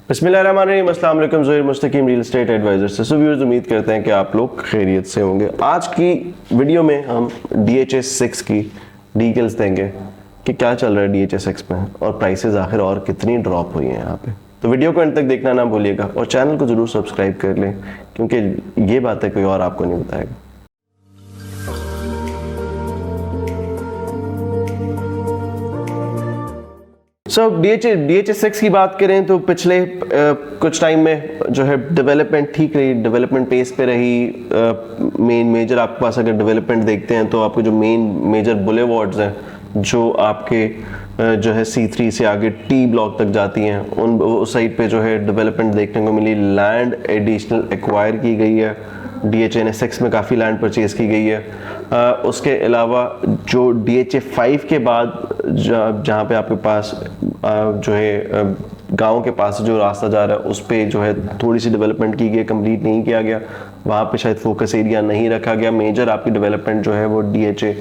बिस्मिल्लाहिर्रहमानिर्रहीम, अस्सलाम वालेकुम। ज़ोहैर मुस्तकीम रियल एस्टेट एडवाइजर से व्यूअर्स, उम्मीद करते हैं कि आप लोग खैरियत से होंगे। आज की वीडियो में हम DHA 6 की डिटेल्स देंगे कि क्या चल रहा है DHA 6 में और प्राइसेस आखिर और कितनी ड्रॉप हुई हैं यहाँ पे। तो वीडियो को अंत तक देखना ना भूलिएगा और चैनल को ज़रूर सब्सक्राइब कर लें, क्योंकि ये बातें कोई और आपको नहीं बताएगा। DHA 6 की बात करें तो पिछले कुछ टाइम में जो है डेवलपमेंट ठीक रही, डेवलपमेंट पेस पे रही। मेन मेजर आपके पास अगर डेवलपमेंट देखते हैं तो आपके जो मेन मेजर बुलेवार्ड्स हैं जो आपके जो है C3 से आगे T ब्लॉक तक जाती हैं, उस साइड पे जो है डेवलपमेंट देखने को मिली। लैंड एडिशनल एक्वायर की गई है, DHA 6 में काफ़ी लैंड परचेज की गई है। उसके अलावा जो DHA 5 के बाद जहाँ पे आपके पास जो है गांव के पास जो रास्ता जा रहा है उस पे जो है थोड़ी सी डेवलपमेंट की गई, कंप्लीट नहीं किया गया, वहाँ पे शायद फोकस एरिया नहीं रखा गया। मेजर आपकी डेवलपमेंट जो है वो DHA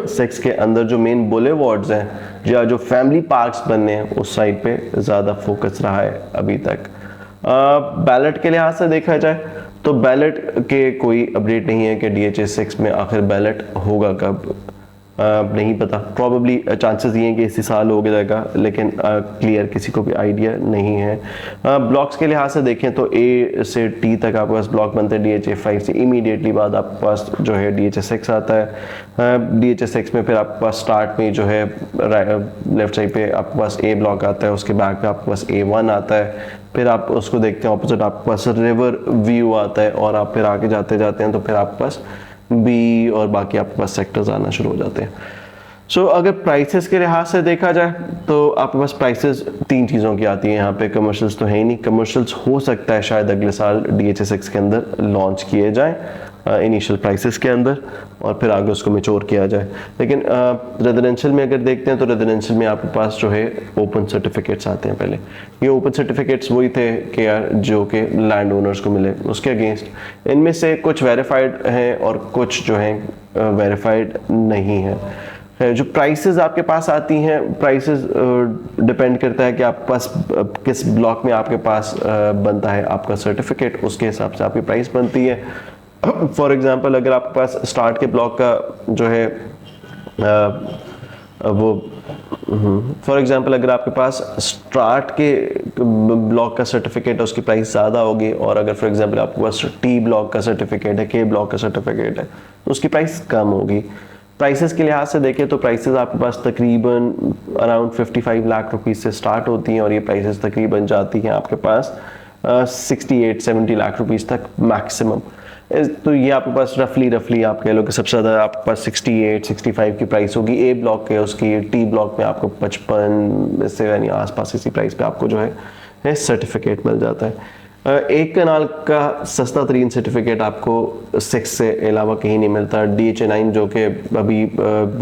6 के अंदर जो मेन बुलेवार्ड्स हैं या जो फैमिली पार्क्स बनने हैं उस साइड पे ज़्यादा फोकस रहा है अभी तक। बैलेट के लिहाज से देखा जाए तो बैलेट के कोई अपडेट नहीं है कि DHA 6 में आखिर बैलेट होगा कब, नहीं पता। प्रॉबेबली चांसेस ये हैं कि इसी साल हो जाएगा, लेकिन क्लियर किसी को भी आइडिया नहीं है। ब्लॉक्स के लिहाज से देखें तो A से T तक आपके पास ब्लॉक बनते हैं। DHA 5 से इमीडिएटली बाद आपके पास जो है DHA 6 आता है। DHA 6 में फिर आपके पास स्टार्ट में जो है लेफ्ट साइड पे आपके पास A ब्लॉक आता है, उसके बैक पे आपके पास A1 आता है। फिर आप उसको देखते हैं ऑपोजिट आपके पास रिवर व्यू आता है, और आप फिर आगे जाते जाते हैं तो फिर आपके पास B और बाकी आपके पास सेक्टर्स आना शुरू हो जाते हैं। अगर प्राइसेस के लिहाज से देखा जाए तो आपके पास प्राइसेस तीन चीज़ों की आती है यहाँ पे। कमर्शियल्स तो है ही नहीं, कमर्शियल्स हो सकता है शायद अगले साल DHA 6 के अंदर लॉन्च किए जाएँ इनिशियल प्राइसेस के अंदर, और फिर आगे उसको मैच्योर किया जाए। लेकिन रेजिडेंशियल में अगर देखते हैं तो रेजिडेंशियल में आपके पास जो है ओपन सर्टिफिकेट्स आते हैं। पहले ये ओपन सर्टिफिकेट्स वही थे कि यार जो कि लैंड ओनर्स को मिले, उसके अगेंस्ट इनमें से कुछ वेरीफाइड हैं और कुछ जो हैं वेरीफाइड नहीं है। जो प्राइसेस आपके पास आती हैं, प्राइसेस डिपेंड करता है कि आपके पास किस ब्लॉक में आपके पास बनता है आपका सर्टिफिकेट, उसके हिसाब से आपकी प्राइस बनती है। फॉर एग्जांपल अगर आपके पास स्टार्ट के ब्लॉक का जो है फॉर एग्जांपल अगर आपके पास स्टार्ट के ब्लॉक का सर्टिफिकेट है उसकी प्राइस ज़्यादा होगी, और अगर फॉर एग्जांपल आपके पास T ब्लॉक का सर्टिफिकेट है, K ब्लॉक का सर्टिफिकेट है तो उसकी प्राइस कम होगी। प्राइसेस के लिहाज से देखें तो प्राइसेस आपके पास तकरीबन अराउंड 55 लाख रुपीस से स्टार्ट होती हैं, और ये प्राइसेस तकरीबन जाती हैं आपके पास 68-70 लाख रुपीस तक मैक्सिमम। तो ये आपके पास रफली आप कह लो कि सबसे ज़्यादा आपके पास 68-65 की प्राइस होगी A ब्लॉक है, उसकी T ब्लॉक में आपको 55 इससे यानी आसपास इसी प्राइस पे आपको जो है सर्टिफिकेट मिल जाता है। एक कनाल का सस्ता तरीन सर्टिफिकेट आपको 6 से अलावा कहीं नहीं मिलता। DHA 9 जो कि अभी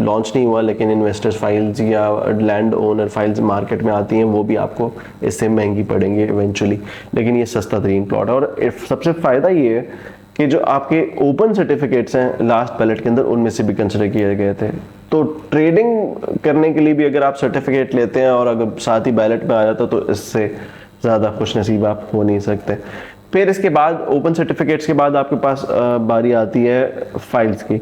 लॉन्च नहीं हुआ, लेकिन इन्वेस्टर्स फाइल्स या लैंड ओनर फाइल्स मार्केट में आती हैं, वो भी आपको इससे महंगी पड़ेंगे इवेंचुअली, लेकिन ये सस्ता तरीन प्लॉट है। और सबसे फ़ायदा ये है कि जो आपके ओपन सर्टिफिकेट्स हैं लास्ट बैलेट के अंदर उनमें से भी कंसिडर किए गए थे। तो ट्रेडिंग करने के लिए भी अगर आप सर्टिफिकेट लेते हैं और अगर साथ ही बैलेट में आ जाता तो इससे ज़्यादा खुश नसीब आप हो नहीं सकते। फिर इसके बाद ओपन सर्टिफिकेट्स के बाद आपके पास बारी आती है फाइल्स की।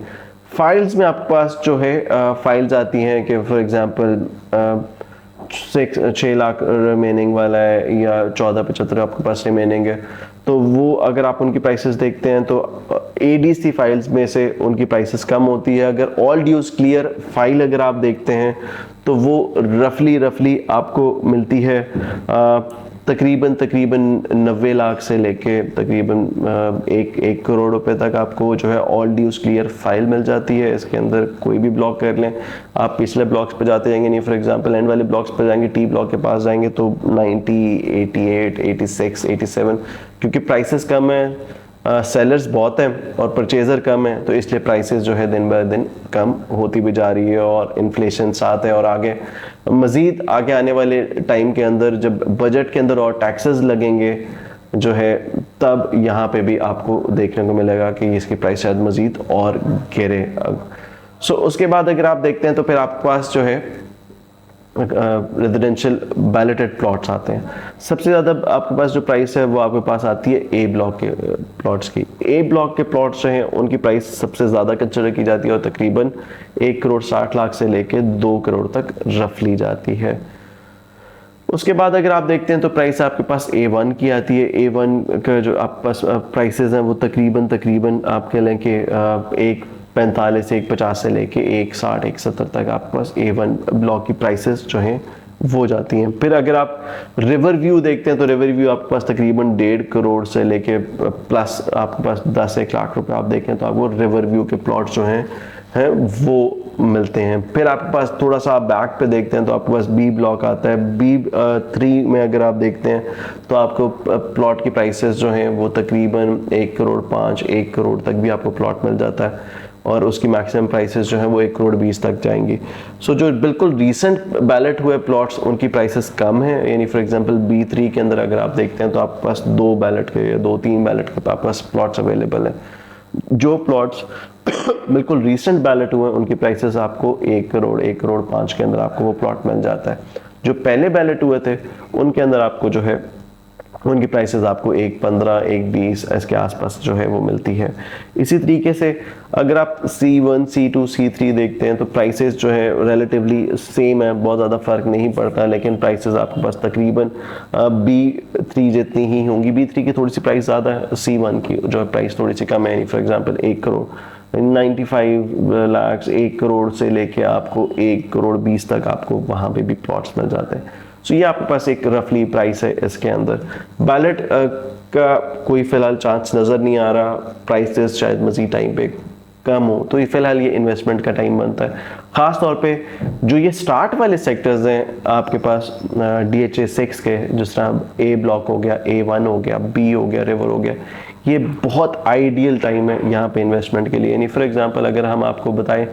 फाइल्स में आपके पास जो है फाइल्स आती हैं कि फॉर एग्जांपल 6 लाख रिमेनिंग वाला है या 1475 आपके पास रिमेनिंग है, तो वो अगर आप उनकी प्राइसेस देखते हैं तो ADC फाइल्स में से उनकी प्राइसेस कम होती है। अगर ऑल ड्यूज क्लियर फाइल अगर आप देखते हैं तो वो रफली आपको मिलती है तकरीबन 90 लाख से लेके तकरीबन 1 करोड़ रुपए तक आपको जो है ऑल ड्यूज क्लियर फाइल मिल जाती है। इसके अंदर कोई भी ब्लॉक कर लें, आप पिछले ब्लॉक्स पे जाते जाएंगे, नहीं फॉर एग्जांपल एंड वाले ब्लॉक्स पे जाएंगे, T ब्लॉक के पास जाएंगे तो 90, 88, 86, 87, क्योंकि प्राइसेस कम है, सेलर्स बहुत हैं और परचेज़र कम है, तो इसलिए प्राइसेस जो है दिन ब दिन कम होती भी जा रही है। और इन्फ्लेशन साथ है, और आगे मज़ीद आगे आने वाले टाइम के अंदर जब बजट के अंदर और टैक्सेस लगेंगे जो है, तब यहाँ पे भी आपको देखने को मिलेगा कि इसकी प्राइस शायद मज़ीद और गिरे। उसके बाद अगर आप देखते हैं तो फिर आपके पास जो है रेजिडेंशियल बैलेटेड प्लॉट्स आते हैं। सबसे ज़्यादा आपके पास जो प्राइस है वो आपके पास आती है ए ब्लॉक के प्लॉट्स की। ए ब्लॉक के प्लॉट्स जो हैं उनकी प्राइस सबसे ज़्यादा कंसिडर की जाती है और तकरीबन 1,60,00,000 से लेके 2 करोड़ तक रफली जाती है। उसके बाद अगर आप देखते हैं तो प्राइस आपके पास A1 की आती है। A1 का जो आपके पास प्राइसेस हैं वो तकरीबन आप कह लें कि 1,45 1,50 से लेके 1,60 1,70 तक आपके पास A1 ब्लॉक की प्राइसेस जो हैं वो जाती हैं। फिर अगर आप रिवर व्यू देखते हैं तो रिवर व्यू आपके पास तकरीबन 1.5 करोड़ से लेके प्लस आपके पास 10-1 लाख रुपए आप देखें तो आपको रिवर व्यू के प्लॉट जो हैं वो मिलते हैं। फिर आपके पास थोड़ा सा आप बैक पे देखते हैं तो आपके पास बी ब्लॉक आता है। B3 में अगर आप देखते हैं तो आपको प्लॉट की प्राइसेस जो हैं वो तकरीबन 1 करोड़ 5 1 करोड़ तक भी आपको प्लॉट मिल जाता है और उसकी मैक्सिमम प्राइसेस जो है वो 1 करोड़ 20 तक जाएंगी। सो जो बिल्कुल रीसेंट बैलेट हुए प्लॉट्स उनकी प्राइसेस कम है, यानी फॉर एग्जांपल B3 के अंदर अगर आप देखते हैं तो आपके पास 2 बैलेट के या 2-3 बैलेट के आपके पास प्लॉट्स अवेलेबल हैं। जो प्लॉट्स बिल्कुल रीसेंट बैलेट हुए उनकी प्राइसेस आपको 1 करोड़ 1 करोड़ 5 के अंदर आपको वो प्लॉट मिल जाता है। जो पहले बैलेट हुए थे उनके अंदर आपको जो है उनकी प्राइसेस आपको 1.15 1.20 इसके आसपास जो है वो मिलती है। इसी तरीके से अगर आप C1 C2 C3 देखते हैं तो प्राइसेस जो है रिलेटिवली सेम है, बहुत ज़्यादा फ़र्क नहीं पड़ता, लेकिन प्राइसेस आपके पास तकरीबन B3 जितनी ही होंगी। B3 की थोड़ी सी प्राइस ज़्यादा है, C1 की जो है प्राइस थोड़ी सी कम है। फॉर एग्जांपल 1 करोड़ 95 लाख 1 करोड़ से लेके आपको 1 करोड़ 20 तक आपको वहाँ पे भी प्लॉट्स मिल जाते हैं। सो ये आपके पास एक रफली प्राइस है इसके अंदर। बैलेट का कोई फ़िलहाल चांस नज़र नहीं आ रहा, प्राइसेस शायद मज़ीद टाइम पे कम हो, तो ये फ़िलहाल ये इन्वेस्टमेंट का टाइम बनता है। ख़ास तौर पे जो ये स्टार्ट वाले सेक्टर्स हैं आपके पास DHA 6 के, जिस तरह A ब्लॉक हो गया, A1 हो गया, B हो गया, रिवर हो गया, ये बहुत आइडियल टाइम है यहाँ पे इन्वेस्टमेंट के लिए। यानी फॉर एग्जांपल अगर हम आपको बताएं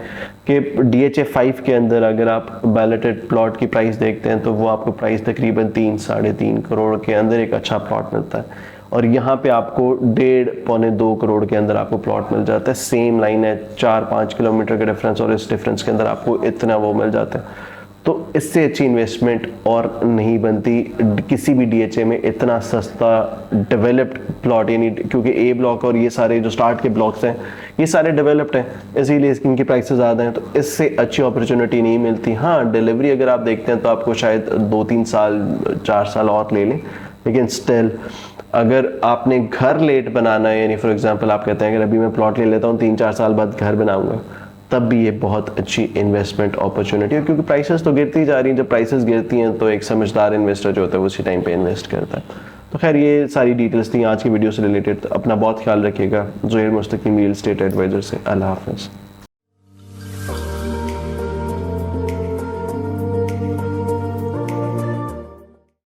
कि DHA 5 के अंदर अगर आप बैलेटेड प्लॉट की प्राइस देखते हैं तो वो आपको प्राइस तकरीबन 3-3.5 करोड़ के अंदर एक अच्छा प्लॉट मिलता है और यहाँ पे आपको 1.5-2 करोड़ के अंदर आपको प्लॉट मिल जाता है। सेम लाइन है, 4-5 किलोमीटर का डिफरेंस और इस डिफरेंस के अंदर आपको इतना वो मिल जाता है। तो इससे अच्छी इन्वेस्टमेंट और नहीं बनती किसी भी DHA में। इतना सस्ता डेवलप्ड प्लॉट, यानी क्योंकि A ब्लॉक और ये सारे जो स्टार्ट के ब्लॉक्स हैं ये सारे डेवलप्ड हैं, इसीलिए इनकी प्राइसेस ज़्यादा हैं, तो इससे अच्छी अपॉर्चुनिटी नहीं मिलती। हाँ, डिलीवरी अगर आप देखते हैं तो आपको शायद 2-3 साल 4 साल और ले लें, लेकिन स्टिल अगर आपने घर लेट बनाना है, यानी फॉर एग्जांपल आप कहते हैं अगर अभी मैं प्लॉट ले लेता हूँ 3-4 साल बाद घर बनाऊंगा, तब भी ये बहुत अच्छी इन्वेस्टमेंट अपॉर्चुनिटी है, क्योंकि प्राइसेस तो गिरती जा रही हैं। जब प्राइसेस गिरती हैं तो एक समझदार इन्वेस्टर जो होता है वो उसी टाइम पे इन्वेस्ट करता है। तो खैर ये सारी डिटेल्स थी आज की वीडियो से रिलेटेड। अपना बहुत ख्याल रखिएगा। ज़ोहैर मुस्तकीम रियल एस्टेट एडवाइज़र से। अल्लाह हाफ़िज़।